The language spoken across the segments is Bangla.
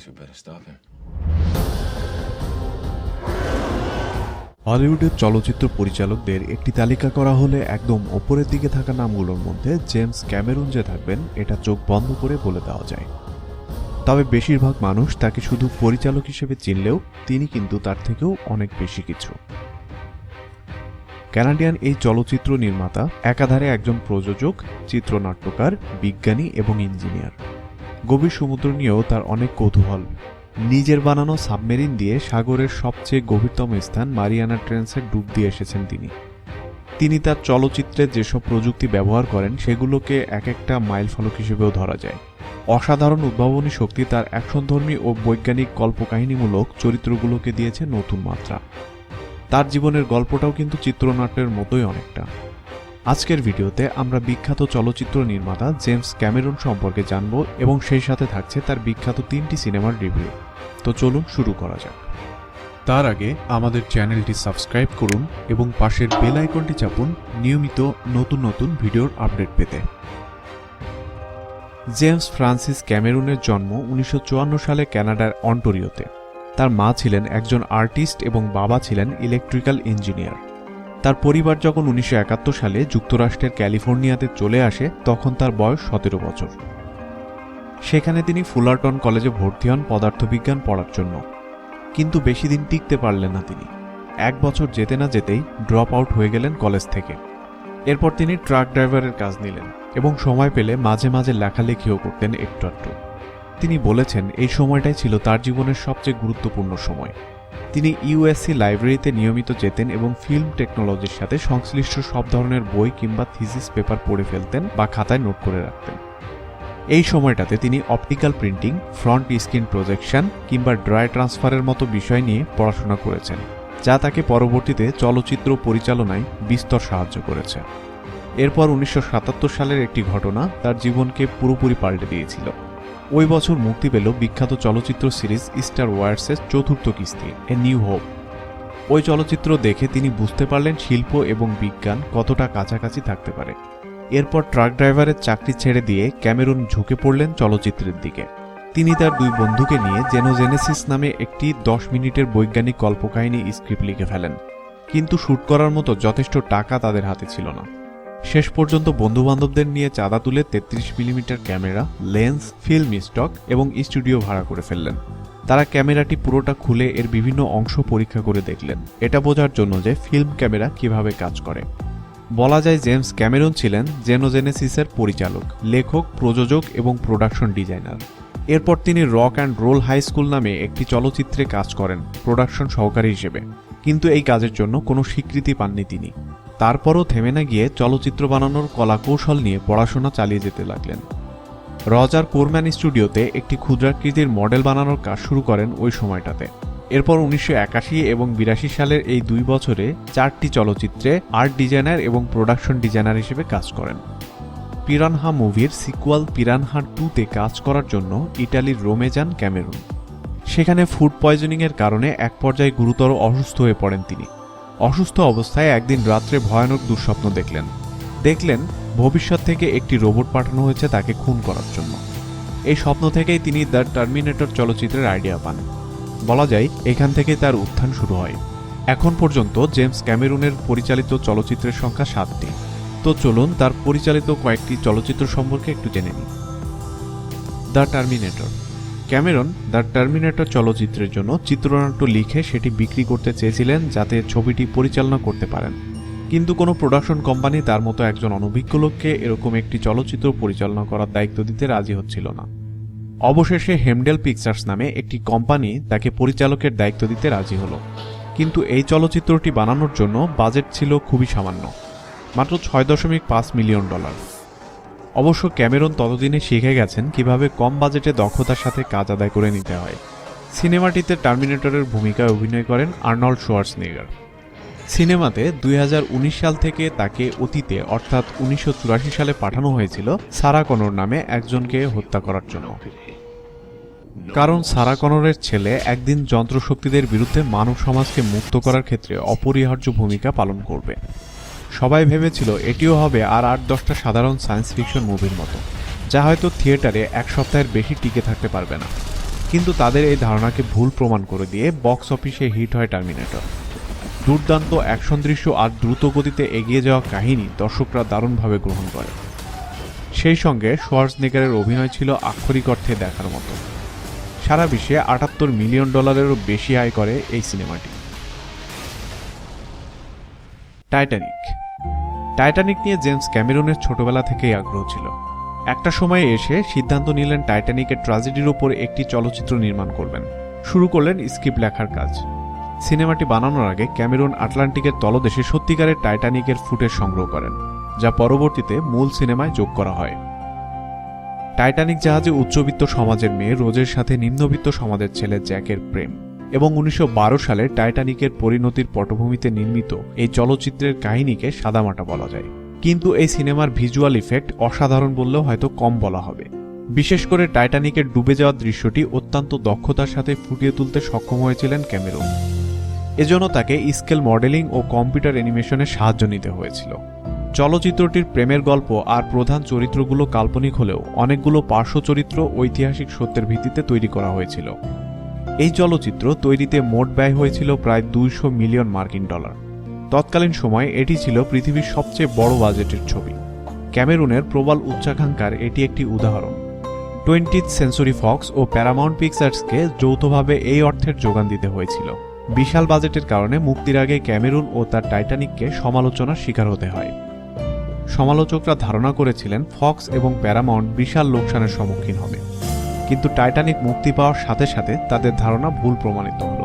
we better stop him. হলিউডের চলচ্চিত্র পরিচালকদের একটি তালিকা করা হলে একদম ওপরের দিকে থাকা নামগুলোর মধ্যে জেমস ক্যামেরন যে থাকবেন এটা চোখ বন্ধ করে বলে দেওয়া যায়। তবে বেশিরভাগ মানুষ তাকে শুধু পরিচালক হিসেবে চিনলেও তিনি কিন্তু তার থেকেও অনেক বেশি কিছু। কানাডিয়ান এই চলচ্চিত্র নির্মাতা একাধারে একজন প্রযোজক, চিত্রনাট্যকার, বিজ্ঞানী এবং ইঞ্জিনিয়ার। গভীর সমুদ্র নিয়েও তার অনেক কৌতূহল। নিজের বানানো সাবমেরিন দিয়ে সাগরের সবচেয়ে গভীরতম স্থান মারিয়ানা ট্রেন্সে ডুব দিয়ে এসেছেন তিনি তার চলচ্চিত্রে যেসব প্রযুক্তি ব্যবহার করেন সেগুলোকে এক একটা মাইলফলক হিসেবেও ধরা যায়। অসাধারণ উদ্ভাবনী শক্তি তার অ্যাকশনধর্মী ও বৈজ্ঞানিক কল্পকাহিনীমূলক চরিত্রগুলোকে দিয়েছে নতুন মাত্রা। তার জীবনের গল্পটাও কিন্তু চিত্রনাট্যের মতোই অনেকটা। আজকের ভিডিওতে আমরা বিখ্যাত চলচ্চিত্র নির্মাতা জেমস ক্যামেরন সম্পর্কে জানব এবং সেই সাথে থাকছে তার বিখ্যাত 3টি সিনেমার রিভিউ। তো চলুন শুরু করা যাক। তার আগে আমাদের চ্যানেলটি সাবস্ক্রাইব করুন এবং পাশের বেল আইকনটি চাপুন নিয়মিত নতুন নতুন ভিডিওর আপডেট পেতে। জেমস ফ্রান্সিস ক্যামেরনের জন্ম 1954 সালে কানাডার অন্টারিওতে। তার মা ছিলেন একজন আর্টিস্ট এবং বাবা ছিলেন ইলেকট্রিক্যাল ইঞ্জিনিয়ার। তার পরিবার যখন 1971 সালে যুক্তরাষ্ট্রের ক্যালিফোর্নিয়াতে চলে আসে তখন তার বয়স 17 বছর। সেখানে তিনি ফুলারটন কলেজে ভর্তি হন পদার্থবিজ্ঞান পড়ার জন্য, কিন্তু বেশি দিন টিকতে পারলেন না তিনি। 1 বছর যেতে না যেতেই ড্রপ আউট হয়ে গেলেন কলেজ থেকে। এরপর তিনি ট্রাক ড্রাইভারের কাজ নিলেন এবং সময় পেলে মাঝে মাঝে লেখালেখিও করতেন একটু একটু। তিনি বলেছেন এই সময়টাই ছিল তার জীবনের সবচেয়ে গুরুত্বপূর্ণ সময়। তিনি ইউএসসি লাইব্রেরিতে নিয়মিত যেতেন এবং ফিল্ম টেকনোলজির সাথে সংশ্লিষ্ট সব ধরনের বই কিংবা থিসিস পেপার পড়ে ফেলতেন বা খাতায় নোট করে রাখতেন। এই সময়টাতে তিনি optical printing, front screen projection কিংবা ড্রাই ট্রান্সফারের মতো বিষয় নিয়ে পড়াশোনা করেছেন, যা তাকে পরবর্তীতে চলচ্চিত্র পরিচালনায় বিস্তর সাহায্য করেছে। এরপর 1977 সালের একটি ঘটনা তার জীবনকে পুরোপুরি পাল্টে দিয়েছিল। ওই বছর মুক্তি পেল বিখ্যাত চলচ্চিত্র সিরিজ স্টার ওয়ার্সের 4র্থ কিস্তি এ নিউ হোপ। ওই চলচ্চিত্র দেখে তিনি বুঝতে পারলেন শিল্প এবং বিজ্ঞান কতটা কাছাকাছি থাকতে পারে। এরপর ট্রাক ড্রাইভারের চাকরি ছেড়ে দিয়ে ক্যামেরন ঝুঁকে পড়লেন চলচ্চিত্রের দিকে। তিনি তার 2 বন্ধুকে নিয়ে জেনোজেনেসিস নামে একটি 10 মিনিটের বৈজ্ঞানিক কল্পকাহিনী স্ক্রিপ্ট লিখে ফেলেন, কিন্তু শ্যুট করার মতো যথেষ্ট টাকা তাদের হাতে ছিল না। শেষ পর্যন্ত বন্ধুবান্ধবদের নিয়ে চাঁদা তুলে 33 millimetre camera, lens, film stock এবং স্টুডিও ভাড়া করে ফেললেন। তারা ক্যামেরাটি পুরোটা খুলে এর বিভিন্ন অংশ পরীক্ষা করে দেখলেন, এটা বোঝার জন্য যে ফিল্ম ক্যামেরা কিভাবে কাজ করে। বলা যায় জেমস ক্যামেরন ছিলেন জেনোজেনেসিসের পরিচালক, লেখক, প্রযোজক এবং প্রোডাকশন ডিজাইনার। এরপর তিনি rock and roll high school নামে একটি চলচ্চিত্রে কাজ করেন প্রোডাকশন সহকারী হিসেবে, কিন্তু এই কাজের জন্য কোনো স্বীকৃতি পাননি তিনি। তারপরও থেমে না গিয়ে চলচ্চিত্র বানানোর কলাকৌশল নিয়ে পড়াশোনা চালিয়ে যেতে লাগলেন। রজার কোরম্যান স্টুডিওতে একটি ক্ষুদ্রাকৃতির মডেল বানানোর কাজ শুরু করেন ওই সময়টাতে। এরপর 1981 এবং 82 সালের এই 2 বছরে 4টি চলচ্চিত্রে আর্ট ডিজাইনার এবং প্রোডাকশন ডিজাইনার হিসেবে কাজ করেন। পিরানহা মুভির সিকুয়াল পিরানহা 2তে কাজ করার জন্য ইটালির রোমে যান ক্যামেরন। সেখানে ফুড পয়জনিংয়ের কারণে এক পর্যায়ে গুরুতর অসুস্থ হয়ে পড়েন তিনি। অসুস্থ অবস্থায় একদিন রাত্রে ভয়ানক দুঃস্বপ্ন দেখলেন ভবিষ্যৎ থেকে একটি রোবট পাঠানো হয়েছে তাকে খুন করার জন্য। এই স্বপ্ন থেকেই তিনি দ্য টার্মিনেটর চলচ্চিত্রের আইডিয়া পান। বলা যায় এখান থেকে তার উত্থান শুরু হয়। এখন পর্যন্ত জেমস ক্যামেরনের পরিচালিত চলচ্চিত্রের সংখ্যা 7টি। তো চলুন তার পরিচালিত কয়েকটি চলচ্চিত্র সম্পর্কে একটু জেনে নিই। The terminator. Cameron the terminator চলচ্চিত্রের জন্য চিত্রনাট্য লিখে সেটি বিক্রি করতে চেয়েছিলেন যাতে ছবিটি পরিচালনা করতে পারেন, কিন্তু কোনো প্রোডাকশন কোম্পানি তার মতো একজন অনভিজ্ঞ লোককে এরকম একটি চলচ্চিত্র পরিচালনা করার দায়িত্ব দিতে রাজি হচ্ছিল না। অবশেষে হেমডেল পিকচার্স নামে একটি কোম্পানি তাকে পরিচালকের দায়িত্ব দিতে রাজি হলো, কিন্তু এই চলচ্চিত্রটি বানানোর জন্য বাজেট ছিল খুবই সামান্য, মাত্র $6.5 মিলিয়ন। অবশ্য ক্যামেরন ততদিনে শিখে গেছেন কিভাবে কম বাজেটে দক্ষতার সাথে কাজ আদায় করে নিতে হয়। সিনেমাটিতে টার্মিনেটরের ভূমিকায় অভিনয় করেন আর্নল্ড শোয়ার্জনেগার। সিনেমাতে 2019 সাল থেকে তাকে অতীতে অর্থাৎ 1984 সালে পাঠানো হয়েছিল সারা কনর নামে একজনকে হত্যা করার জন্য। কারণ সারা কনরের ছেলে একদিন যন্ত্রশক্তিদের বিরুদ্ধে মানব সমাজকে মুক্ত করার ক্ষেত্রে অপরিহার্য ভূমিকা পালন করবে। সবাই ভেবেছিল এটিও হবে আর 8-10টা সাধারণ সায়েন্স ফিকশন মুভির মতো, যা হয়তো থিয়েটারে 1 সপ্তাহের বেশি টিকে থাকতে পারবে না। কিন্তু তাদের এই ধারণাকে ভুল প্রমাণ করে দিয়ে বক্স অফিসে হিট হয় টার্মিনেটর। দুর্দান্ত অ্যাকশন দৃশ্য আর দ্রুত গতিতে এগিয়ে যাওয়া কাহিনী দর্শকরা দারুণভাবে গ্রহণ করে। সেই সঙ্গে শোয়ার্জনেগারের অভিনয় ছিল আক্ষরিক অর্থে দেখার মতো। সারা বিশ্বে $78 মিলিয়ন বেশি আয় করে এই সিনেমাটি। টাইটানিক নিয়ে জেমস ক্যামেরনের ছোটবেলা থেকেই আগ্রহ ছিল। একটা সময়ে এসে সিদ্ধান্ত নিলেন টাইটানিকের ট্র্যাজেডির ওপর একটি চলচ্চিত্র নির্মাণ করবেন। শুরু করলেন স্ক্রিপ্ট লেখার কাজ। সিনেমাটি বানানোর আগে ক্যামেরন আটলান্টিকের তলদেশে সত্যিকারের টাইটানিকের ফুটেজ সংগ্রহ করেন, যা পরবর্তীতে মূল সিনেমায় যোগ করা হয়। টাইটানিক জাহাজে উচ্চবিত্ত সমাজের মেয়ে রোজের সাথে নিম্নবিত্ত সমাজের ছেলে জ্যাকের প্রেম এবং 1912 সালে টাইটানিকের পরিণতির পটভূমিতে নির্মিত এই চলচ্চিত্রের কাহিনীকে সাদামাটা বলা যায়। কিন্তু এই সিনেমার ভিজুয়াল ইফেক্ট অসাধারণ বললেও হয়তো কম বলা হবে। বিশেষ করে টাইটানিকের ডুবে যাওয়ার দৃশ্যটি অত্যন্ত দক্ষতার সাথে ফুটিয়ে তুলতে সক্ষম হয়েছিলেন ক্যামেরন। এজন্য তাকে স্কেল মডেলিং ও কম্পিউটার অ্যানিমেশনের সাহায্য নিতে হয়েছিল। চলচ্চিত্রটির প্রেমের গল্প আর প্রধান চরিত্রগুলো কাল্পনিক হলেও অনেকগুলো পার্শ্ব চরিত্র ঐতিহাসিক সত্যের ভিত্তিতে তৈরি করা হয়েছিল। এই চলচ্চিত্র তৈরিতে মোট ব্যয় হয়েছিল প্রায় $200 মিলিয়ন। তৎকালীন সময়ে এটি ছিল পৃথিবীর সবচেয়ে বড় বাজেটের ছবি। ক্যামেরুনের প্রবল উচ্চাকাঙ্ক্ষার এটি একটি উদাহরণ। 20th সেঞ্চুরি ফক্স ও প্যারামাউন্ট পিকচার্সকে যৌথভাবে এই অর্থের যোগান দিতে হয়েছিল। বিশাল বাজেটের কারণে মুক্তির আগে ক্যামেরুন ও তার টাইটানিককে সমালোচনার শিকার হতে হয়। সমালোচকরা ধারণা করেছিলেন ফক্স এবং প্যারামাউন্ট বিশাল লোকসানের সম্মুখীন হবে, কিন্তু টাইটানিক মুক্তি পাওয়ার সাথে সাথে তাদের ধারণা ভুল প্রমাণিত হল।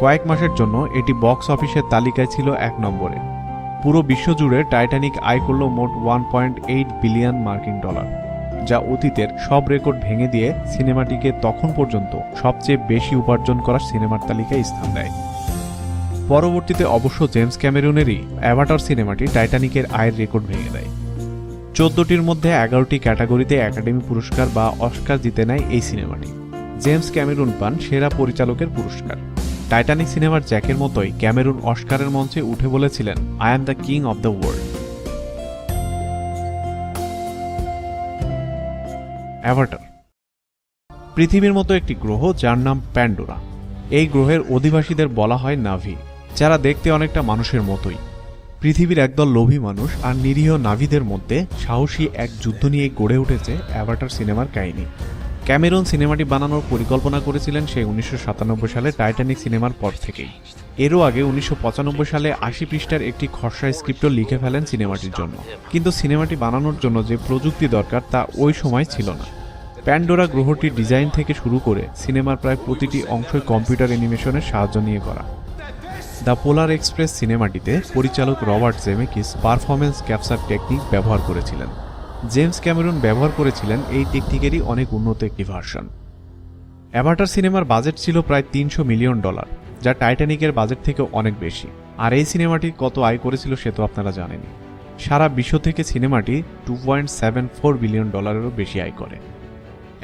কয়েক মাসের জন্য এটি বক্স অফিসের তালিকায় ছিল 1 নম্বরে। পুরো বিশ্বজুড়ে টাইটানিক আয় করল মোট $1.8 বিলিয়ন, যা অতীতের সব রেকর্ড ভেঙে দিয়ে সিনেমাটিকে তখন পর্যন্ত সবচেয়ে বেশি উপার্জন করা সিনেমার তালিকায় স্থান দেয়। পরবর্তীতে অবশ্য জেমস ক্যামেরনেরই অ্যাভাটার সিনেমাটি টাইটানিকের আয়ের রেকর্ড ভেঙে দেয়। 14টির মধ্যে 11টি ক্যাটাগরিতে একাডেমি পুরস্কার বা অস্কার জিতে নেয় এই সিনেমাটি। জেমস ক্যামেরন পান সেরা পরিচালকের পুরস্কার। টাইটানিক সিনেমার জ্যাকের মতোই ক্যামেরন অস্কারের মঞ্চে উঠে বলেছিলেন, I am the king of the world. Avatar পৃথিবীর মতো একটি গ্রহ যার নাম প্যান্ডোরা। এই গ্রহের অধিবাসীদের বলা হয় নাভি, যারা দেখতে অনেকটা মানুষের মতোই। পৃথিবীর একদল লোভী মানুষ আর নিরীহ নাভিদের মধ্যে সাহসী এক যুদ্ধ নিয়ে গড়ে উঠেছে অ্যাভাটার সিনেমার কাহিনী। ক্যামেরন সিনেমাটি বানানোর পরিকল্পনা করেছিলেন সেই 1997 সালে টাইটানিক সিনেমার পর থেকেই। এরও আগে 1995 সালে 80 পৃষ্ঠার একটি খসড়া স্ক্রিপ্টও লিখে ফেলেন সিনেমাটির জন্য, কিন্তু সিনেমাটি বানানোর জন্য যে প্রযুক্তি দরকার তা ওই সময় ছিল না। প্যান্ডোরা গ্রহটির ডিজাইন থেকে শুরু করে সিনেমার প্রায় প্রতিটি অংশই কম্পিউটার অ্যানিমেশনের সাহায্য নিয়ে করা। দ্য পোলার এক্সপ্রেস সিনেমাটিতে পরিচালক রবার্ট জেমেকিস পারফরমেন্স ক্যাপচার টেকনিক ব্যবহার করেছিলেন। জেমস ক্যামেরন ব্যবহার করেছিলেন এই টেকনিকেরই অনেক উন্নত একটি ভার্সন। অ্যাভাটার সিনেমার বাজেট ছিল প্রায় $300 মিলিয়ন, যা টাইটানিকের বাজেট থেকে অনেক বেশি। আর এই সিনেমাটি কত আয় করেছিল সে তো আপনারা জানেনই। সারা বিশ্ব থেকে সিনেমাটি $2.74 বিলিয়ন বেশি আয় করে।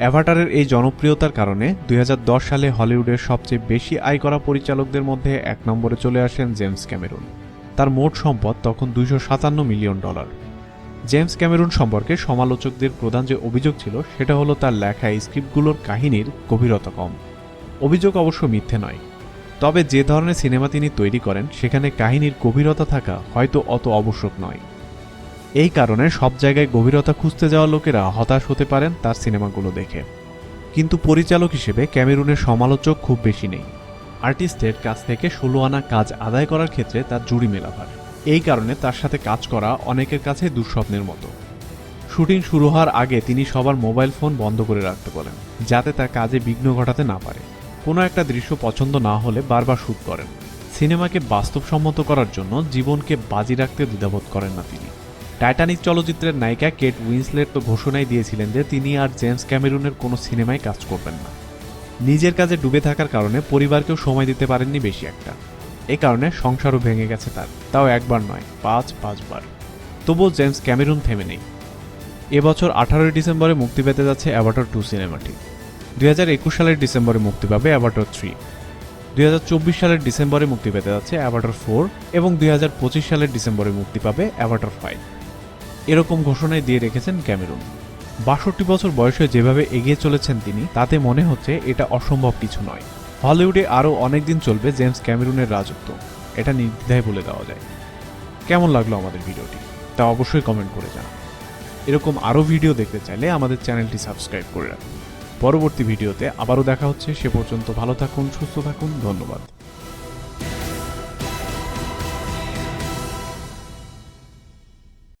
অ্যাভাটারের এই জনপ্রিয়তার কারণে 2010 সালে হলিউডের সবচেয়ে বেশি আয় করা পরিচালকদের মধ্যে 1 নম্বরে চলে আসেন জেমস ক্যামেরন। তার মোট সম্পদ তখন $257 মিলিয়ন। জেমস ক্যামেরন সম্পর্কে সমালোচকদের প্রধান যে অভিযোগ ছিল সেটা হলো তার লেখা স্ক্রিপ্টগুলোর কাহিনীর গভীরতা কম। অভিযোগ অবশ্য মিথ্যে নয়, তবে যে ধরনের সিনেমা তিনি তৈরি করেন সেখানে কাহিনীর গভীরতা থাকা হয়তো অত আবশ্যক নয়। এই কারণে সব জায়গায় গভীরতা খুঁজতে যাওয়া লোকেরা হতাশ হতে পারেন তার সিনেমাগুলো দেখে। কিন্তু পরিচালক হিসেবে ক্যামেরনের সমালোচক খুব বেশি নেই। আর্টিস্টের কাছ থেকে 16 আনা কাজ আদায় করার ক্ষেত্রে তার জুড়ি মেলাভার। এই কারণে তার সাথে কাজ করা অনেকের কাছে দুঃস্বপ্নের মতো। শুটিং শুরু হওয়ার আগে তিনি সবার মোবাইল ফোন বন্ধ করে রাখতে বলেন, যাতে তার কাজে বিঘ্ন ঘটাতে না পারে। কোনো একটা দৃশ্য পছন্দ না হলে বারবার শুট করেন। সিনেমাকে বাস্তবসম্মত করার জন্য জীবনকে বাজি রাখতে দ্বিধাবোধ করেন না তিনি। টাইটানিক চলচ্চিত্রের নায়িকা কেট উইন্সলেট তো ঘোষণাই দিয়েছিলেন যে তিনি আর জেমস ক্যামেরনের কোনো সিনেমায় কাজ করবেন না। নিজের কাজে ডুবে থাকার কারণে পরিবারকেও সময় দিতে পারেননি বেশি একটা। এই কারণে সংসারও ভেঙে গেছে তার, তাও একবার নয়, 5 বার। তবুও জেমস ক্যামেরন থেমে নেই। এবছর 18 ডিসেম্বরে মুক্তি পেতে যাচ্ছে অ্যাভাটার 2 সিনেমাটি। 2021 সালের ডিসেম্বরে মুক্তি পাবে অ্যাভাটার 3। 2024 সালের ডিসেম্বরে মুক্তি পেতে যাচ্ছে অ্যাভাটার 4 এবং 2025 সালের ডিসেম্বরে মুক্তি পাবে অ্যাভাটার 5। এরকম ঘোষণায় দিয়ে রেখেছেন ক্যামেরন। ৬২ বছর বয়সে যেভাবে এগিয়ে চলেছেন তিনি, তাতে মনে হচ্ছে এটা অসম্ভব কিছু নয়। হলিউডে আরও অনেকদিন চলবে জেমস ক্যামেরুনের রাজত্ব, এটা নির্দ্বিধায় বলে দেওয়া যায়। কেমন লাগলো আমাদের ভিডিওটি তা অবশ্যই কমেন্ট করে জানান। এরকম আরও ভিডিও দেখতে চাইলে আমাদের চ্যানেলটি সাবস্ক্রাইব করে রাখুন। পরবর্তী ভিডিওতে আবারও দেখা হচ্ছে, সে পর্যন্ত ভালো থাকুন, সুস্থ থাকুন, ধন্যবাদ।